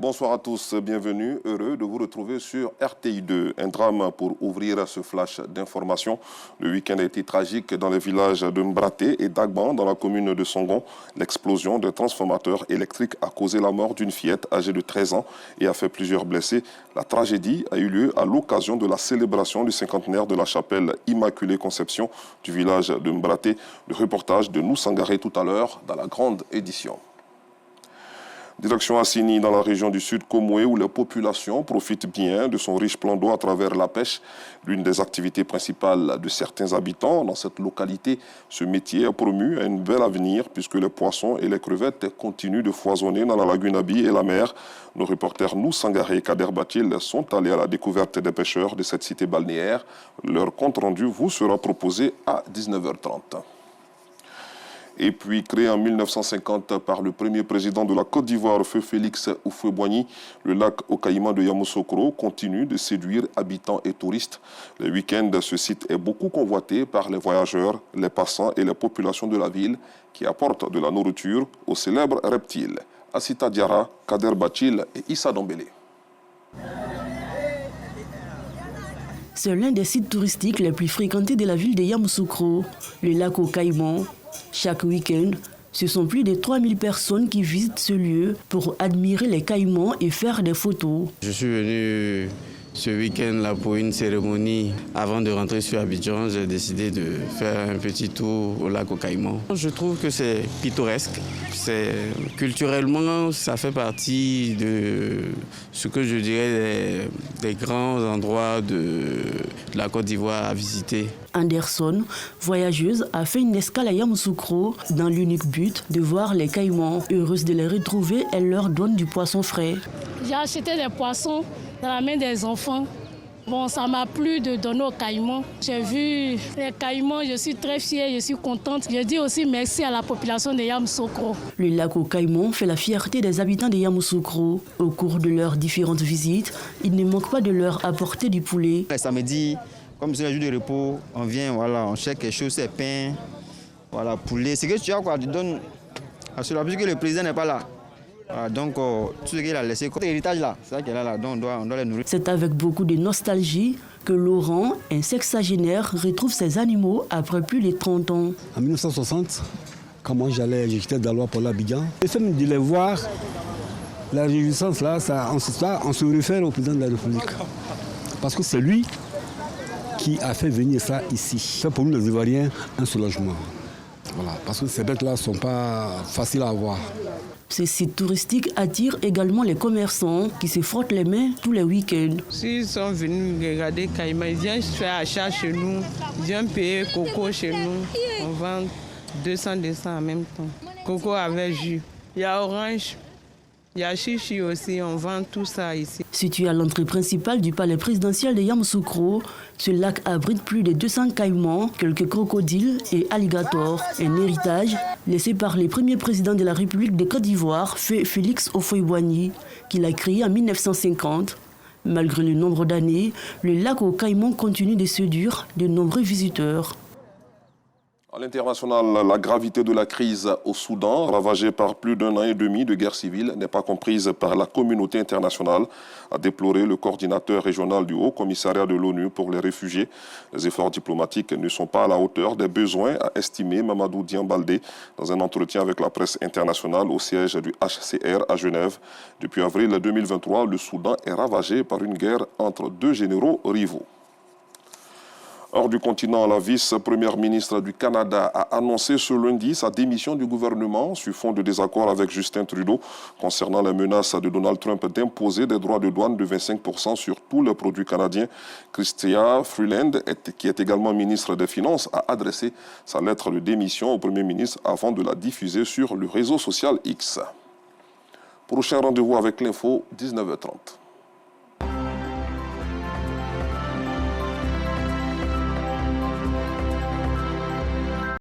Bonsoir à tous, bienvenue, heureux de vous retrouver sur RTI2. Un drame pour ouvrir ce flash d'information. Le week-end a été tragique dans les villages de Mbraté et d'Agban, dans la commune de Songon. L'explosion d'un transformateur électrique a causé la mort d'une fillette âgée de 13 ans et a fait plusieurs blessés. La tragédie a eu lieu à l'occasion de la célébration du cinquantenaire de la chapelle Immaculée Conception du village de Mbraté. Le reportage de nous Sangaré tout à l'heure dans la grande édition. Direction Assini, dans la région du Sud Komoué, où la population profite bien de son riche plan d'eau à travers la pêche. L'une des activités principales de certains habitants dans cette localité, ce métier a promu un bel avenir puisque les poissons et les crevettes continuent de foisonner dans la lagune Abi et la mer. Nos reporters nous Sangaré et Kader Batil sont allés à la découverte des pêcheurs de cette cité balnéaire. Leur compte rendu vous sera proposé à 19h30. Et puis, créé en 1950 par le premier président de la Côte d'Ivoire, Feu Félix Houphouët-Boigny, le lac au Caïman de Yamoussoukro continue de séduire habitants et touristes. Les week-ends, ce site est beaucoup convoité par les voyageurs, les passants et les populations de la ville qui apportent de la nourriture aux célèbres reptiles. Assita Diarra, Kader Batil et Issa Dombélé. C'est l'un des sites touristiques les plus fréquentés de la ville de Yamoussoukro, le lac au Caïman. Chaque week-end, ce sont plus de 3000 personnes qui visitent ce lieu pour admirer les caïmans et faire des photos. Je suis venu ce week-end-là pour une cérémonie. Avant de rentrer sur Abidjan, j'ai décidé de faire un petit tour au lac au Caïman. Je trouve que c'est pittoresque. Culturellement, ça fait partie de ce que je dirais des grands endroits de la Côte d'Ivoire à visiter. Anderson, voyageuse, a fait une escale à Yamoussoukro dans l'unique but de voir les caïmans. Heureuse de les retrouver, elle leur donne du poisson frais. J'ai acheté des poissons dans la main des enfants. Bon, ça m'a plu de donner aux caïmans. J'ai vu les caïmans, je suis très fière, je suis contente. Je dis aussi merci à la population de Yamoussoukro. Le lac au Caïman fait la fierté des habitants de Yamoussoukro. Au cours de leurs différentes visites, il ne manque pas de leur apporter du poulet. Les samedis, comme c'est le jour de repos, on vient, voilà, on cherche quelque chose, c'est pain, voilà, poulet. C'est que tu as quoi, tu donnes à cela, puisque le président n'est pas là. Voilà, donc, tout ce qu'il a laissé, comme l'héritage là, c'est ça qu'il a là, donc on doit les nourrir. C'est avec beaucoup de nostalgie que Laurent, un sexagénaire, retrouve ses animaux après plus de 30 ans. En 1960, quand j'étais dans l'Ouest pour l'Abidjan, le fait de les voir, la réjouissance là, on se réfère au président de la République. Parce que c'est lui qui a fait venir ça ici. C'est pour nous les Ivoiriens un soulagement. Voilà, parce que ces bêtes-là ne sont pas faciles à avoir. Ces sites touristiques attirent également les commerçants qui se frottent les mains tous les week-ends. S'ils sont venus regarder Caïman, ils viennent faire achat chez nous, ils viennent payer coco chez nous. On vend 200 en même temps. Coco avec jus. Il y a orange. Il y a chichi aussi, on vend tout ça ici. Situé à l'entrée principale du palais présidentiel de Yamoussoukro, ce lac abrite plus de 200 caïmans, quelques crocodiles et alligators. Un héritage laissé par les premiers présidents de la République de Côte d'Ivoire, Félix Houphouët-Boigny, qu'il a créé en 1950. Malgré le nombre d'années, le lac au Caïman continue de séduire de nombreux visiteurs. À l'international, la gravité de la crise au Soudan, ravagée par plus d'1 an et demi de guerre civile, n'est pas comprise par la communauté internationale, a déploré le coordinateur régional du Haut-Commissariat de l'ONU pour les réfugiés. Les efforts diplomatiques ne sont pas à la hauteur des besoins, a estimé Mamadou Diambaldé dans un entretien avec la presse internationale au siège du HCR à Genève. Depuis avril 2023, le Soudan est ravagé par une guerre entre deux généraux rivaux. Hors du continent, la vice-première ministre du Canada a annoncé ce lundi sa démission du gouvernement sur fond de désaccord avec Justin Trudeau concernant les menaces de Donald Trump d'imposer des droits de douane de 25% sur tous les produits canadiens. Chrystia Freeland, qui est également ministre des Finances, a adressé sa lettre de démission au Premier ministre avant de la diffuser sur le réseau social X. Prochain rendez-vous avec l'info, 19h30.